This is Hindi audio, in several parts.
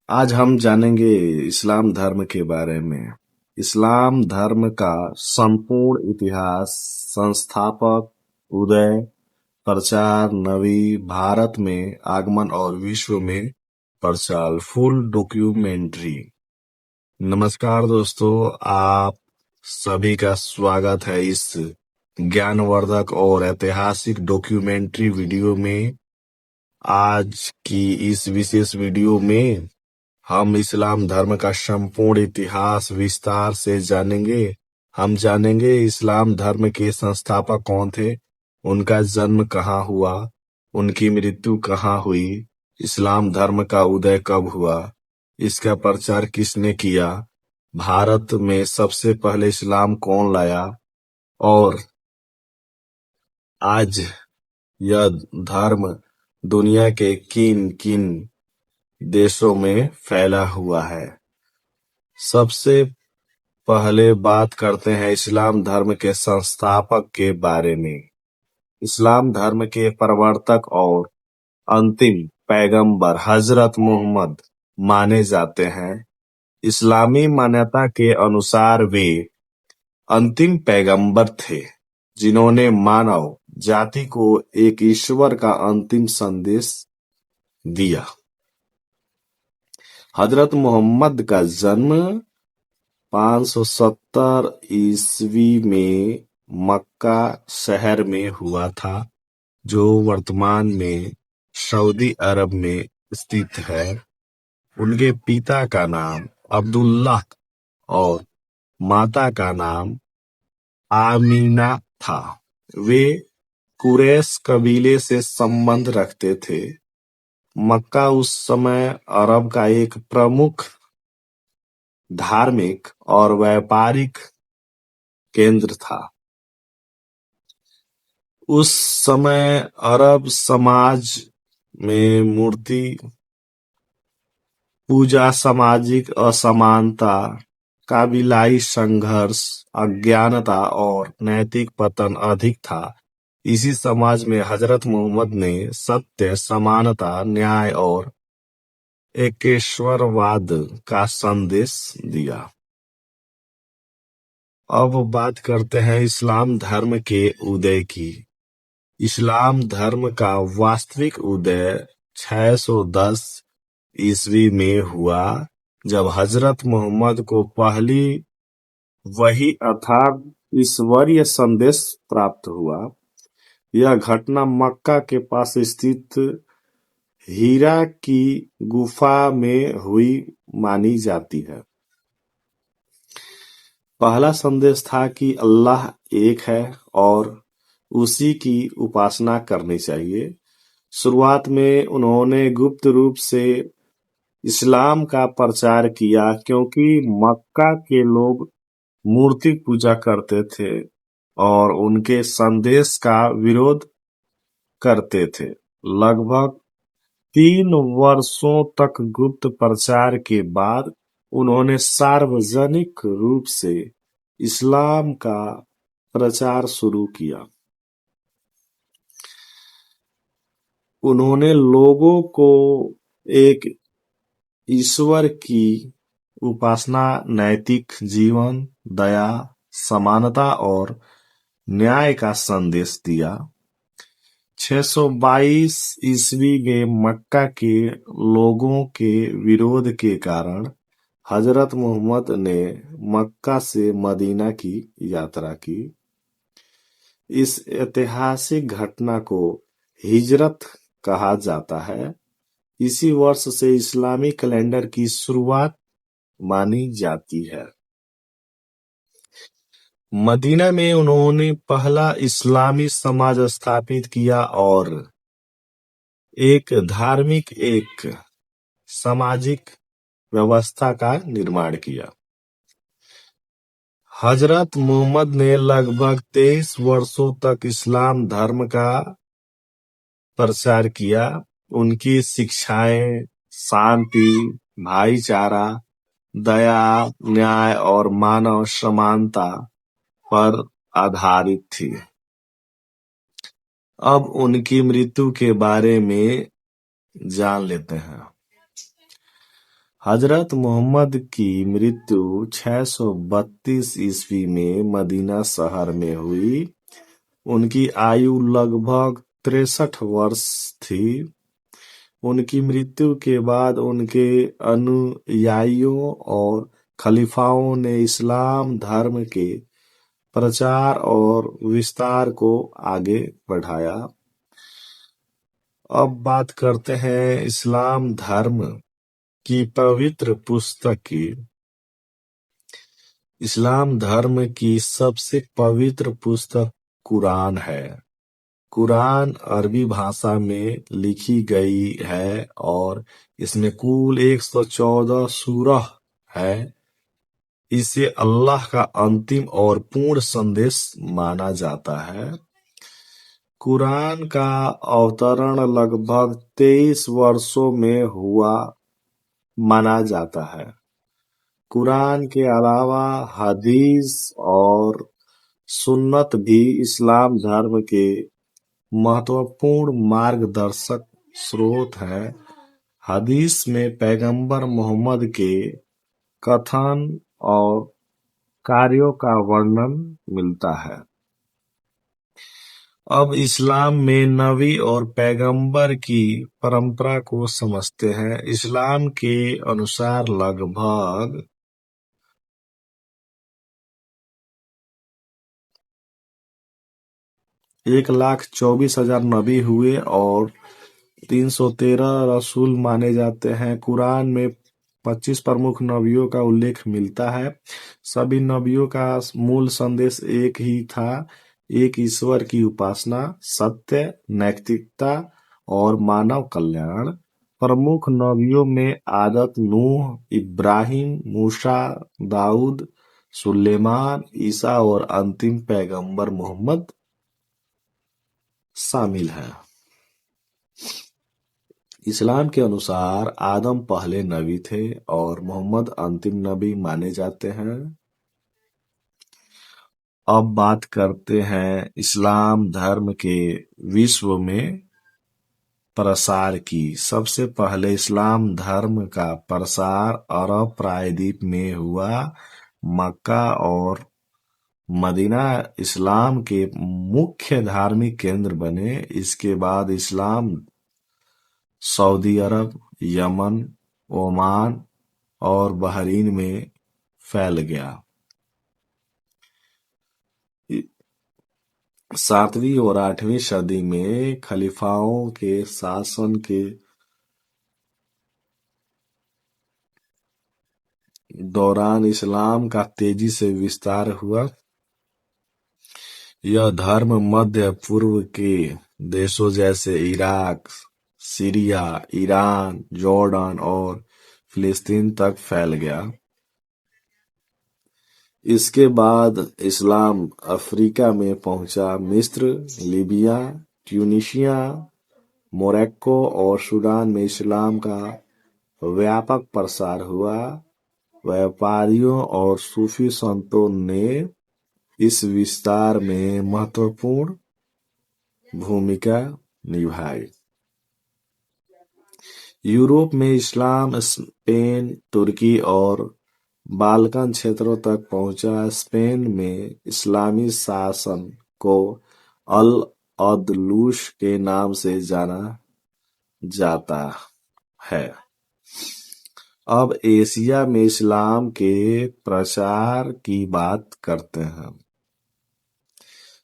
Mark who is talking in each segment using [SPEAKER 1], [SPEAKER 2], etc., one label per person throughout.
[SPEAKER 1] आज हम जानेंगे इस्लाम धर्म के बारे में। इस्लाम धर्म का संपूर्ण इतिहास, संस्थापक, उदय, प्रचार, नबी, भारत में आगमन और विश्व में प्रचार, फुल डॉक्यूमेंट्री। नमस्कार दोस्तों, आप सभी का स्वागत है इस ज्ञानवर्धक और ऐतिहासिक डॉक्यूमेंट्री वीडियो में। आज की इस विशेष वीडियो में हम इस्लाम धर्म का संपूर्ण इतिहास विस्तार से जानेंगे। हम जानेंगे इस्लाम धर्म के संस्थापक कौन थे, उनका जन्म कहाँ हुआ, उनकी मृत्यु कहाँ हुई, इस्लाम धर्म का उदय कब हुआ, इसका प्रचार किसने किया, भारत में सबसे पहले इस्लाम कौन लाया और आज यह धर्म दुनिया के किन किन देशों में फैला हुआ है। सबसे पहले बात करते हैं इस्लाम धर्म के संस्थापक के बारे में। इस्लाम धर्म के प्रवर्तक और अंतिम पैगंबर हजरत मोहम्मद माने जाते हैं। इस्लामी मान्यता के अनुसार वे अंतिम पैगंबर थे जिन्होंने मानव जाति को एक ईश्वर का अंतिम संदेश दिया। हजरत मोहम्मद का जन्म 570 ईस्वी में मक्का शहर में हुआ था, जो वर्तमान में सऊदी अरब में स्थित है। उनके पिता का नाम अब्दुल्लाह और माता का नाम आमीना था। वे कुरैश कबीले से संबंध रखते थे। मक्का उस समय अरब का एक प्रमुख धार्मिक और व्यापारिक केंद्र था। उस समय अरब समाज में मूर्ति पूजा, सामाजिक असमानता, कबीलाई संघर्ष, अज्ञानता और नैतिक पतन अधिक था। इसी समाज में हजरत मोहम्मद ने सत्य, समानता, न्याय और एकेश्वरवाद का संदेश दिया। अब बात करते हैं इस्लाम धर्म के उदय की। इस्लाम धर्म का वास्तविक उदय 610 ईस्वी में हुआ, जब हजरत मोहम्मद को पहली वही अर्थात ईश्वरीय संदेश प्राप्त हुआ। यह घटना मक्का के पास स्थित हीरा की गुफा में हुई मानी जाती है। पहला संदेश था कि अल्लाह एक है और उसी की उपासना करनी चाहिए। शुरुआत में उन्होंने गुप्त रूप से इस्लाम का प्रचार किया, क्योंकि मक्का के लोग मूर्ति पूजा करते थे और उनके संदेश का विरोध करते थे। लगभग 3 वर्षों तक गुप्त प्रचार के बाद उन्होंने सार्वजनिक रूप से इस्लाम का प्रचार शुरू किया। उन्होंने लोगों को एक ईश्वर की उपासना, नैतिक जीवन, दया, समानता और न्याय का संदेश दिया। 622 ईस्वी में मक्का के लोगों के विरोध के कारण हजरत मोहम्मद ने मक्का से मदीना की यात्रा की। इस ऐतिहासिक घटना को हिजरत कहा जाता है। इसी वर्ष से इस्लामी कैलेंडर की शुरुआत मानी जाती है। मदीना में उन्होंने पहला इस्लामी समाज स्थापित किया और एक धार्मिक, एक सामाजिक व्यवस्था का निर्माण किया। हजरत मोहम्मद ने लगभग 23 वर्षों तक इस्लाम धर्म का प्रचार किया। उनकी शिक्षाएं शांति, भाईचारा, दया, न्याय और मानव समानता पर आधारित थी। अब उनकी मृत्यु के बारे में जान लेते हैं। हजरत मोहम्मद की मृत्यु 632 ईस्वी में मदीना शहर में हुई। उनकी आयु लगभग 63 वर्ष थी। उनकी मृत्यु के बाद उनके अनुयायियों और खलीफाओं ने इस्लाम धर्म के प्रचार और विस्तार को आगे बढ़ाया। अब बात करते हैं इस्लाम धर्म की पवित्र पुस्तक की। इस्लाम धर्म की सबसे पवित्र पुस्तक कुरान है। कुरान अरबी भाषा में लिखी गई है और इसमें कुल 114 सूरह है। इसे अल्लाह का अंतिम और पूर्ण संदेश माना जाता है। कुरान का अवतरण लगभग 23 वर्षों में हुआ माना जाता है। कुरान के अलावा हदीस और सुन्नत भी इस्लाम धर्म के महत्वपूर्ण मार्गदर्शक स्रोत है। हदीस में पैगंबर मोहम्मद के कथन और कार्यों का वर्णन मिलता है। अब इस्लाम में नबी और पैगंबर की परंपरा को समझते हैं। इस्लाम के अनुसार लगभग 1,24,000 नबी हुए और 313 रसूल माने जाते हैं। कुरान में 25 प्रमुख नबियों का उल्लेख मिलता है। सभी नबियों का मूल संदेश एक ही था, एक ईश्वर की उपासना, सत्य, नैतिकता और मानव कल्याण। प्रमुख नबियों में आदत नूह, इब्राहिम, मूसा, दाऊद, सुलेमान, ईसा और अंतिम पैगंबर मोहम्मद शामिल है। इस्लाम के अनुसार आदम पहले नबी थे और मोहम्मद अंतिम नबी माने जाते हैं। अब बात करते हैं इस्लाम धर्म के विश्व में प्रसार की। सबसे पहले इस्लाम धर्म का प्रसार अरब प्रायद्वीप में हुआ। मक्का और मदीना इस्लाम के मुख्य धार्मिक केंद्र बने। इसके बाद इस्लाम सऊदी अरब, यमन, ओमान और बहरीन में फैल गया। 7वीं और 8वीं सदी में खलीफाओं के शासन के दौरान इस्लाम का तेजी से विस्तार हुआ। यह धर्म मध्य पूर्व के देशों जैसे इराक, सीरिया, ईरान, जॉर्डन और फिलिस्तीन तक फैल गया। इसके बाद इस्लाम अफ्रीका में पहुंचा। मिस्र, लीबिया, ट्यूनीशिया, मोरक्को और सूडान में इस्लाम का व्यापक प्रसार हुआ। व्यापारियों और सूफी संतों ने इस विस्तार में महत्वपूर्ण भूमिका निभाई। यूरोप में इस्लाम स्पेन, तुर्की और बाल्कन क्षेत्रों तक पहुंचा। स्पेन में इस्लामी शासन को अल अंदलुस के नाम से जाना जाता है। अब एशिया में इस्लाम के प्रचार की बात करते हैं।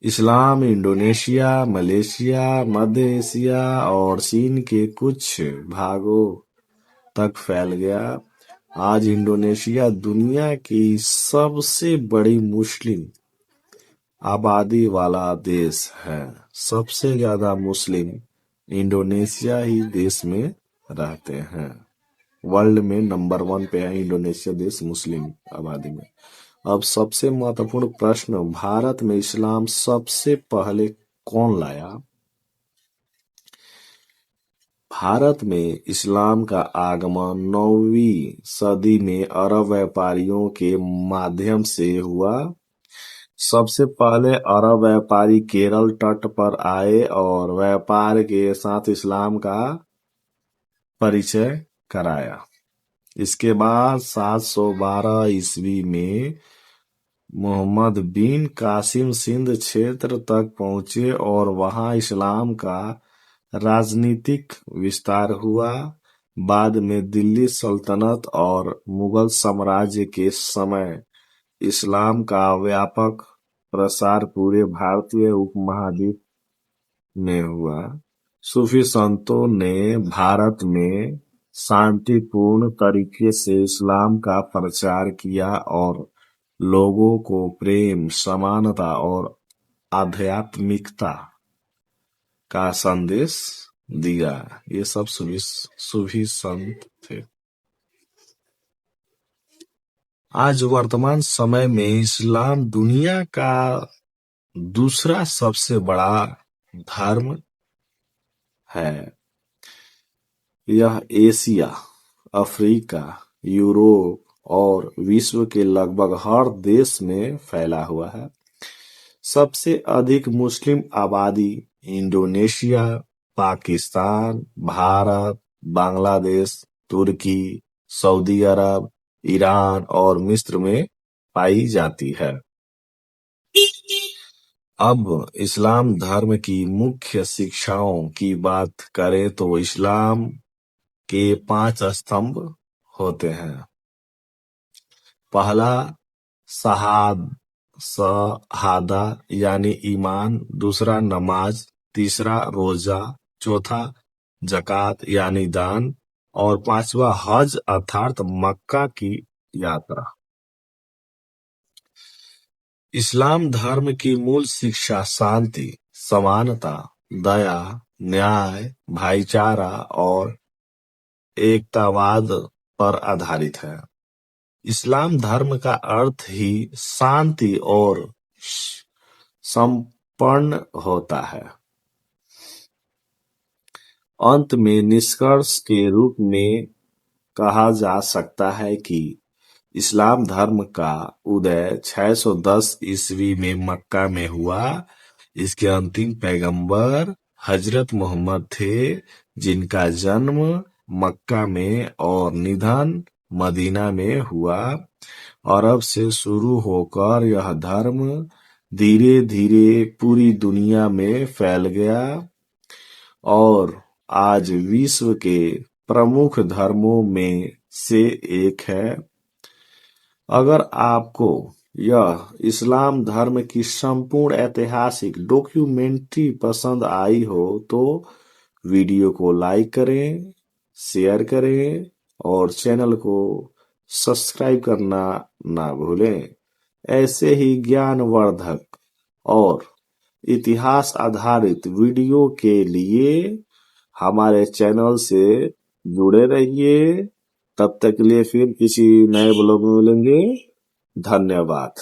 [SPEAKER 1] इस्लाम इंडोनेशिया, मलेशिया, मध्य एशिया और चीन के कुछ भागों तक फैल गया। आज इंडोनेशिया दुनिया की सबसे बड़ी मुस्लिम आबादी वाला देश है। सबसे ज्यादा मुस्लिम इंडोनेशिया ही देश में रहते हैं। वर्ल्ड में नंबर 1 पे है इंडोनेशिया देश मुस्लिम आबादी में। अब सबसे महत्वपूर्ण प्रश्न, भारत में इस्लाम सबसे पहले कौन लाया? भारत में इस्लाम का आगमन 9वीं सदी में अरब व्यापारियों के माध्यम से हुआ। सबसे पहले अरब व्यापारी केरल तट पर आए और व्यापार के साथ इस्लाम का परिचय कराया। इसके बाद 712 ईस्वी में मोहम्मद बिन कासिम सिंध क्षेत्र तक पहुंचे और वहां इस्लाम का राजनीतिक विस्तार हुआ। बाद में दिल्ली सल्तनत और मुगल साम्राज्य के समय इस्लाम का व्यापक प्रसार पूरे भारतीय उपमहाद्वीप में हुआ। सूफी संतों ने भारत में शांतिपूर्ण तरीके से इस्लाम का प्रचार किया और लोगों को प्रेम, समानता और आध्यात्मिकता का संदेश दिया। ये सब सूफी संत थे। आज वर्तमान समय में इस्लाम दुनिया का दूसरा सबसे बड़ा धर्म है। यह एशिया, अफ्रीका, यूरोप और विश्व के लगभग हर देश में फैला हुआ है। सबसे अधिक मुस्लिम आबादी इंडोनेशिया, पाकिस्तान, भारत, बांग्लादेश, तुर्की, सऊदी अरब, ईरान और मिस्र में पाई जाती है। अब इस्लाम धर्म की मुख्य शिक्षाओं की बात करें तो इस्लाम के 5 स्तंभ होते हैं। पहला शहादा यानी ईमान, दूसरा नमाज, तीसरा रोजा, चौथा जकात यानी दान और पांचवा हज अर्थात मक्का की यात्रा। इस्लाम धर्म की मूल शिक्षा शांति, समानता, दया, न्याय, भाईचारा और एकतावाद पर आधारित है। इस्लाम धर्म का अर्थ ही शांति और संपन्न होता है। अंत में निष्कर्ष के रूप में कहा जा सकता है कि इस्लाम धर्म का उदय 610 ईस्वी में मक्का में हुआ। इसके अंतिम पैगंबर हजरत मोहम्मद थे, जिनका जन्म मक्का में और निधन मदीना में हुआ। अरब से शुरू होकर यह धर्म धीरे धीरे पूरी दुनिया में फैल गया और आज विश्व के प्रमुख धर्मों में से एक है। अगर आपको यह इस्लाम धर्म की संपूर्ण ऐतिहासिक डॉक्यूमेंट्री पसंद आई हो तो वीडियो को लाइक करें, शेयर करें और चैनल को सब्सक्राइब करना ना भूलें। ऐसे ही ज्ञानवर्धक और इतिहास आधारित वीडियो के लिए हमारे चैनल से जुड़े रहिए। तब तक के लिए फिर किसी नए ब्लॉग में मिलेंगे। धन्यवाद।